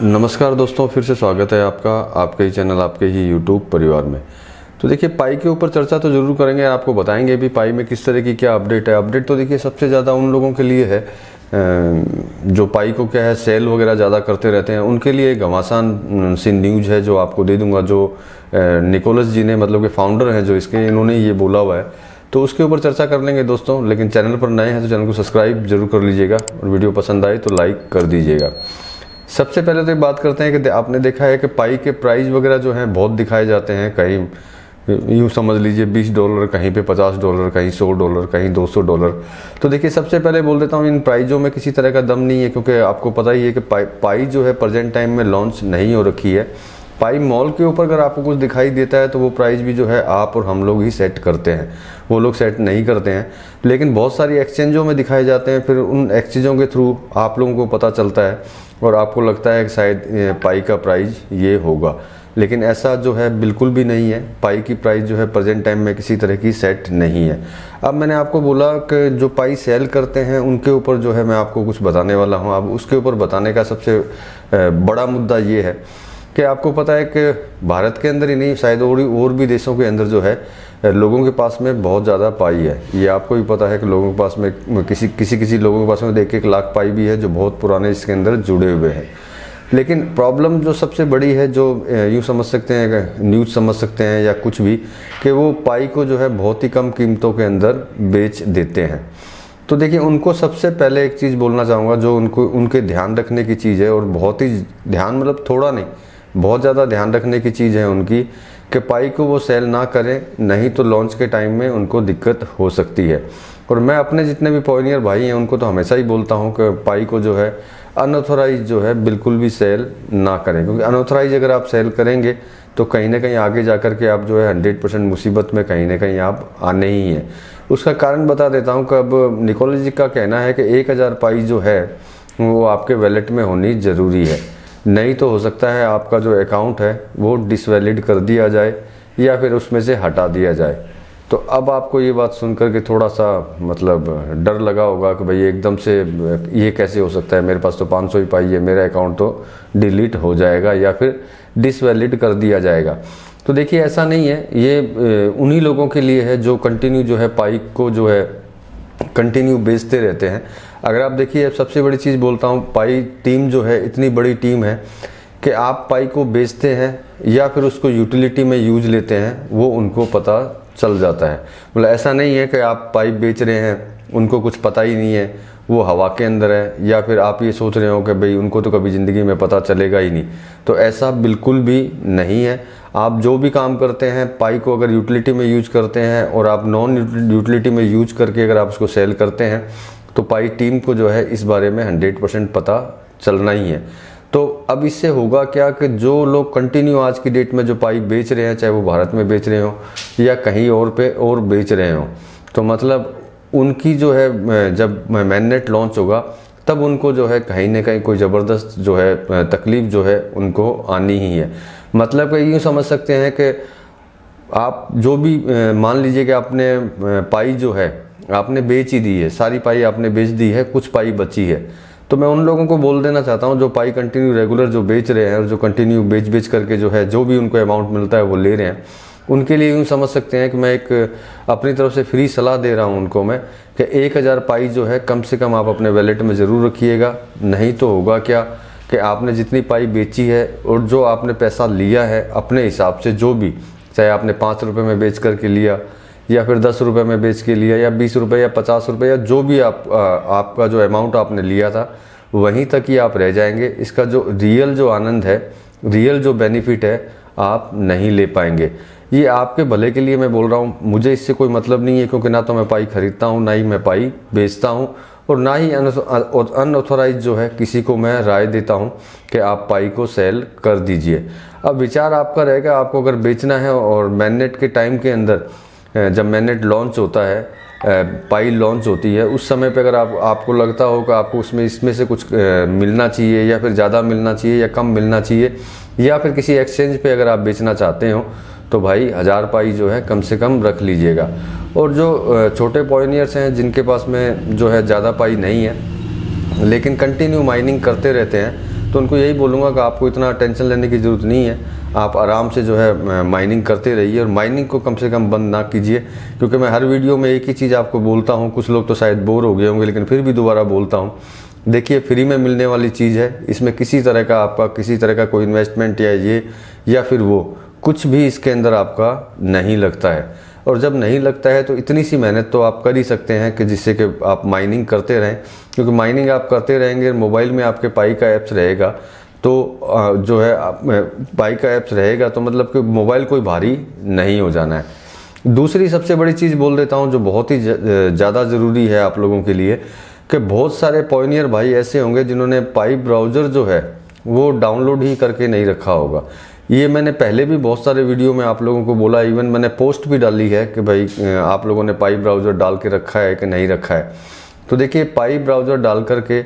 नमस्कार दोस्तों, फिर से स्वागत है आपका आपके ही चैनल आपके ही यूट्यूब परिवार में। तो देखिए, पाई के ऊपर चर्चा तो ज़रूर करेंगे, आपको बताएंगे भी पाई में किस तरह की क्या अपडेट है। अपडेट तो देखिए सबसे ज़्यादा उन लोगों के लिए है जो पाई को क्या है सेल वगैरह ज़्यादा करते रहते हैं, उनके लिए एक घमासान सी न्यूज है जो आपको दे दूंगा। जो निकोलस जी ने मतलब के फाउंडर हैं जो इसके, इन्होंने ये बोला हुआ है, तो उसके ऊपर चर्चा कर लेंगे दोस्तों। लेकिन चैनल पर नए हैं तो चैनल को सब्सक्राइब जरूर कर लीजिएगा और वीडियो पसंद आए तो लाइक कर दीजिएगा। सबसे पहले तो एक बात करते हैं कि आपने देखा है कि पाई के प्राइस वगैरह जो हैं बहुत दिखाए जाते हैं। कहीं यूँ समझ लीजिए $20, कहीं पे $50, कहीं $100, कहीं $200। तो देखिए, सबसे पहले बोल देता हूँ इन प्राइजों में किसी तरह का दम नहीं है, क्योंकि आपको पता ही है कि पाई जो है प्रेजेंट टाइम में लॉन्च नहीं हो रखी है। पाई मॉल के ऊपर अगर आपको कुछ दिखाई देता है तो वो प्राइस भी जो है आप और हम लोग ही सेट करते हैं, वो लोग सेट नहीं करते हैं। लेकिन बहुत सारी एक्सचेंजों में दिखाए जाते हैं, फिर उन एक्सचेंजों के थ्रू आप लोगों को पता चलता है और आपको लगता है कि शायद पाई का प्राइस ये होगा। लेकिन ऐसा जो है बिल्कुल भी नहीं है। पाई की प्राइस जो है प्रेजेंट टाइम में किसी तरह की सेट नहीं है। अब मैंने आपको बोला कि जो पाई सेल करते हैं उनके ऊपर जो है मैं आपको कुछ बताने वाला हूँ। अब उसके ऊपर बताने का सबसे बड़ा मुद्दा ये है कि आपको पता है कि भारत के अंदर ही नहीं, शायद और भी देशों के अंदर जो है लोगों के पास में बहुत ज़्यादा पाई है। ये आपको भी पता है कि लोगों के पास में किसी लोगों के पास में 1-1 लाख पाई भी है जो बहुत पुराने इसके अंदर जुड़े हुए हैं। लेकिन प्रॉब्लम जो सबसे बड़ी है, जो यूँ समझ सकते हैं, न्यूज़ समझ सकते हैं या कुछ भी, कि वो पाई को जो है बहुत ही कम कीमतों के अंदर बेच देते हैं। तो देखिए, उनको सबसे पहले एक चीज़ बोलना चाहूँगा जो उनके ध्यान रखने की चीज़ है, और बहुत ही ध्यान मतलब थोड़ा नहीं, बहुत ज़्यादा ध्यान रखने की चीज़ है उनकी, कि पाई को वो सेल ना करें, नहीं तो लॉन्च के टाइम में उनको दिक्कत हो सकती है। और मैं अपने जितने भी पॉइनियर भाई हैं उनको तो हमेशा ही बोलता हूँ कि पाई को जो है अनऑथोराइज जो है बिल्कुल भी सेल ना करें, क्योंकि अनऑथोराइज अगर आप सेल करेंगे तो कहीं ना कहीं आगे जा कर के आप जो है 100% मुसीबत में कहीं ना कहीं आप आने ही हैं। उसका कारण बता देता हूँ कि अब निकोलस जी का कहना है कि 1000 पाई जो है वो आपके वैलेट में होनी ज़रूरी है, नहीं तो हो सकता है आपका जो अकाउंट है वो डिसवैलिड कर दिया जाए या फिर उसमें से हटा दिया जाए। तो अब आपको ये बात सुनकर के थोड़ा सा मतलब डर लगा होगा कि भाई एकदम से ये कैसे हो सकता है, मेरे पास तो 500 ही पाई है, मेरा अकाउंट तो डिलीट हो जाएगा या फिर डिसवैलिड कर दिया जाएगा। तो देखिए, ऐसा नहीं है। ये उन्हीं लोगों के लिए है जो कंटिन्यू जो है पाई को जो है कंटिन्यू बेचते रहते हैं। अगर आप देखिए, सबसे बड़ी चीज़ बोलता हूँ, पाई टीम जो है इतनी बड़ी टीम है कि आप पाई को बेचते हैं या फिर उसको यूटिलिटी में यूज लेते हैं, वो उनको पता चल जाता है। मतलब ऐसा नहीं है कि आप पाई बेच रहे हैं उनको कुछ पता ही नहीं है, वो हवा के अंदर है, या फिर आप ये सोच रहे हो कि भाई उनको तो कभी ज़िंदगी में पता चलेगा ही नहीं। तो ऐसा बिल्कुल भी नहीं है। आप जो भी काम करते हैं, पाई को अगर यूटिलिटी में यूज करते हैं और आप नॉन यूटिलिटी में यूज करके अगर आप उसको सेल करते हैं, तो पाई टीम को जो है इस बारे में 100% पता चलना ही है। तो अब इससे होगा क्या कि जो लोग कंटिन्यू आज की डेट में जो पाई बेच रहे हैं, चाहे वो भारत में बेच रहे हो या कहीं और पे और बेच रहे हो, तो मतलब उनकी जो है जब मैननेट लॉन्च होगा तब उनको जो है कहीं ना कहीं कोई ज़बरदस्त जो है तकलीफ जो है उनको आनी ही है। मतलब कि यूँ समझ सकते हैं कि आप जो भी मान लीजिए कि आपने पाई जो है आपने बेच ही दी है, सारी पाई आपने बेच दी है, कुछ पाई बची है, तो मैं उन लोगों को बोल देना चाहता हूं जो पाई कंटिन्यू रेगुलर जो बेच रहे हैं और जो कंटिन्यू बेच करके जो है जो भी उनको अमाउंट मिलता है वो ले रहे हैं, उनके लिए यूँ समझ सकते हैं कि मैं एक अपनी तरफ से फ्री सलाह दे रहा हूं उनको मैं, कि 1000 पाई जो है कम से कम आप अपने वैलेट में ज़रूर रखिएगा। नहीं तो होगा क्या कि आपने जितनी पाई बेची है और जो आपने पैसा लिया है अपने हिसाब से, जो भी, चाहे आपने 5 रुपये में बेच करके लिया या फिर 10 रुपये में बेच के लिया या 20 रुपये या 50 रुपये या जो भी आपका जो अमाउंट आपने लिया था वहीं तक ही आप रह जाएंगे। इसका जो रियल जो आनंद है, रियल जो बेनिफिट है, आप नहीं ले पाएंगे। ये आपके भले के लिए मैं बोल रहा हूँ, मुझे इससे कोई मतलब नहीं है, क्योंकि ना तो मैं पाई खरीदता हूँ, ना ही मैं पाई बेचता हूँ, और ना ही अनऑथोराइज जो है किसी को मैं राय देता हूँ कि आप पाई को सेल कर दीजिए। अब विचार आपका रहेगा, आपको अगर बेचना है और मैननेट के टाइम के अंदर जब मैननेट लॉन्च होता है, पाई लॉन्च होती है, उस समय पे अगर आपको लगता हो कि आपको इसमें से कुछ मिलना चाहिए या फिर ज़्यादा मिलना चाहिए या कम मिलना चाहिए, या फिर किसी एक्सचेंज पे अगर आप बेचना चाहते हो, तो भाई 1000 पाई जो है कम से कम रख लीजिएगा। और जो छोटे पॉइनियर्स हैं जिनके पास में जो है ज़्यादा पाई नहीं है लेकिन कंटिन्यू माइनिंग करते रहते हैं, तो उनको यही बोलूँगा कि आपको इतना टेंशन लेने की ज़रूरत नहीं है। आप आराम से जो है माइनिंग करते रहिए और माइनिंग को कम से कम बंद ना कीजिए, क्योंकि मैं हर वीडियो में एक ही चीज़ आपको बोलता हूँ। कुछ लोग तो शायद बोर हो गए होंगे, लेकिन फिर भी दोबारा बोलता हूँ। देखिए, फ्री में मिलने वाली चीज़ है, इसमें किसी तरह का आपका किसी तरह का कोई इन्वेस्टमेंट या फिर वो कुछ भी इसके अंदर आपका नहीं लगता है। और जब नहीं लगता है तो इतनी सी मेहनत तो आप कर ही सकते हैं कि जिससे कि आप माइनिंग करते रहें, क्योंकि माइनिंग आप करते रहेंगे, मोबाइल में आपके पाई का ऐप्स रहेगा, तो जो है पाई का ऐप्स रहेगा तो मतलब कि मोबाइल कोई भारी नहीं हो जाना है। दूसरी सबसे बड़ी चीज़ बोल देता हूँ जो बहुत ही ज़्यादा ज़रूरी है आप लोगों के लिए, कि बहुत सारे पॉइनियर भाई ऐसे होंगे जिन्होंने पाई ब्राउज़र जो है वो डाउनलोड ही करके नहीं रखा होगा। ये मैंने पहले भी बहुत सारे वीडियो में आप लोगों को बोला, इवन मैंने पोस्ट भी डाली है कि भाई आप लोगों ने पाई ब्राउज़र डाल के रखा है कि नहीं रखा है। तो देखिए, पाई ब्राउज़र डाल करके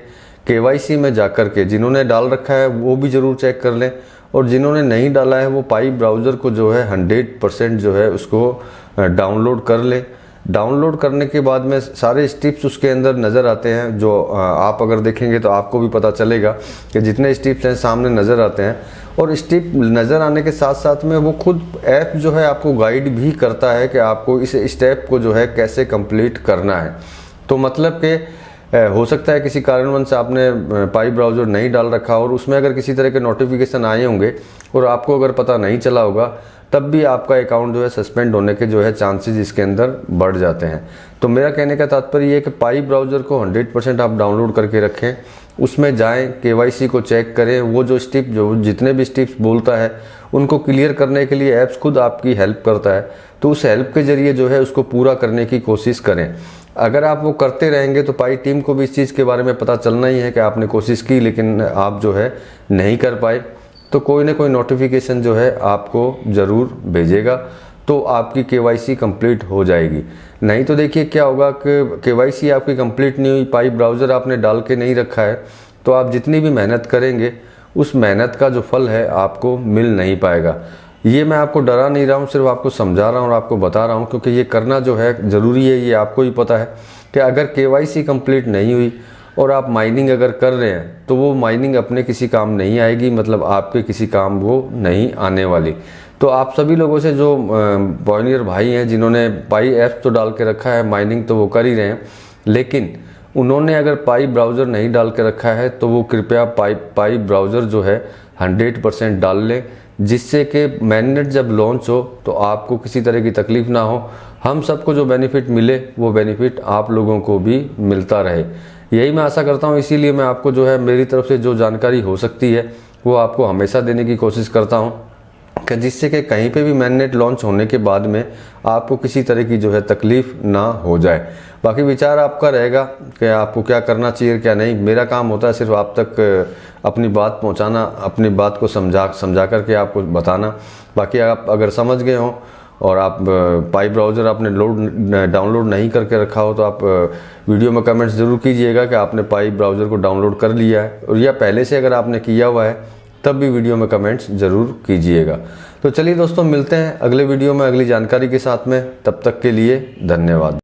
KYC में जा कर के जिन्होंने डाल रखा है वो भी ज़रूर चेक कर लें, और जिन्होंने नहीं डाला है वो पाई ब्राउज़र को जो है 100% जो है उसको डाउनलोड कर लें। डाउनलोड करने के बाद में सारे स्टेप्स उसके अंदर नज़र आते हैं, जो आप अगर देखेंगे तो आपको भी पता चलेगा कि जितने स्टेप्स हैं सामने नज़र आते हैं। और स्टेप नज़र आने के साथ साथ में वो खुद ऐप जो है आपको गाइड भी करता है कि आपको इस स्टेप को जो है कैसे कंप्लीट करना है। तो मतलब कि हो सकता है किसी कारणवश आपने पाई ब्राउज़र नहीं डाल रखा और उसमें अगर किसी तरह के नोटिफिकेशन आए होंगे और आपको अगर पता नहीं चला होगा, तब भी आपका अकाउंट जो है सस्पेंड होने के जो है चांसेस इसके अंदर बढ़ जाते हैं। तो मेरा कहने का तात्पर्य ये है कि पाई ब्राउज़र को 100% आप डाउनलोड करके रखें, उसमें जाएं, KYC को चेक करें, वो जो जितने भी स्टेप्स बोलता है उनको क्लियर करने के लिए ऐप्स खुद आपकी हेल्प करता है। तो उस हेल्प के ज़रिए जो है उसको पूरा करने की कोशिश करें। अगर आप वो करते रहेंगे तो पाई टीम को भी इस चीज़ के बारे में पता चलना ही है कि आपने कोशिश की लेकिन आप जो है नहीं कर पाए, तो कोई ना कोई नोटिफिकेशन जो है आपको ज़रूर भेजेगा, तो आपकी KYC कंप्लीट हो जाएगी। नहीं तो देखिए क्या होगा कि KYC आपकी कंप्लीट नहीं हुई, पाई ब्राउज़र आपने डाल के नहीं रखा है, तो आप जितनी भी मेहनत करेंगे उस मेहनत का जो फल है आपको मिल नहीं पाएगा। ये मैं आपको डरा नहीं रहा हूँ, सिर्फ आपको समझा रहा हूँ और आपको बता रहा हूँ, क्योंकि ये करना जो है ज़रूरी है। ये आपको ही पता है कि अगर KYC कंप्लीट नहीं हुई और आप माइनिंग अगर कर रहे हैं तो वो माइनिंग अपने किसी काम नहीं आएगी, मतलब आपके किसी काम वो नहीं आने वाली। तो आप सभी लोगों से जो पॉइनियर भाई हैं जिन्होंने पाई ऐप तो डाल के रखा है, माइनिंग तो वो कर ही रहे हैं, लेकिन उन्होंने अगर पाई ब्राउज़र नहीं डाल के रखा है तो वो कृपया पाई ब्राउज़र जो है 100% डाल लें, जिससे कि मैननेट जब लॉन्च हो तो आपको किसी तरह की तकलीफ़ ना हो, हम सबको जो बेनिफिट मिले वो बेनिफिट आप लोगों को भी मिलता रहे। यही मैं आशा करता हूँ, इसीलिए मैं आपको जो है मेरी तरफ से जो जानकारी हो सकती है वो आपको हमेशा देने की कोशिश करता हूँ, कि जिससे कि कहीं पे भी मैननेट लॉन्च होने के बाद में आपको किसी तरह की जो है तकलीफ़ ना हो जाए। बाकी विचार आपका रहेगा कि आपको क्या करना चाहिए क्या नहीं। मेरा काम होता है सिर्फ आप तक अपनी बात पहुंचाना, अपनी बात को समझा करके आपको बताना। बाकी आप अगर समझ गए हों और आप पाई ब्राउज़र आपने डाउनलोड नहीं करके रखा हो तो आप वीडियो में कमेंट्स ज़रूर कीजिएगा कि आपने पाई ब्राउज़र को डाउनलोड कर लिया है, और या पहले से अगर आपने किया हुआ है तब भी वीडियो में कमेंट्स ज़रूर कीजिएगा। तो चलिए दोस्तों, मिलते हैं अगले वीडियो में अगली जानकारी के साथ में। तब तक के लिए धन्यवाद।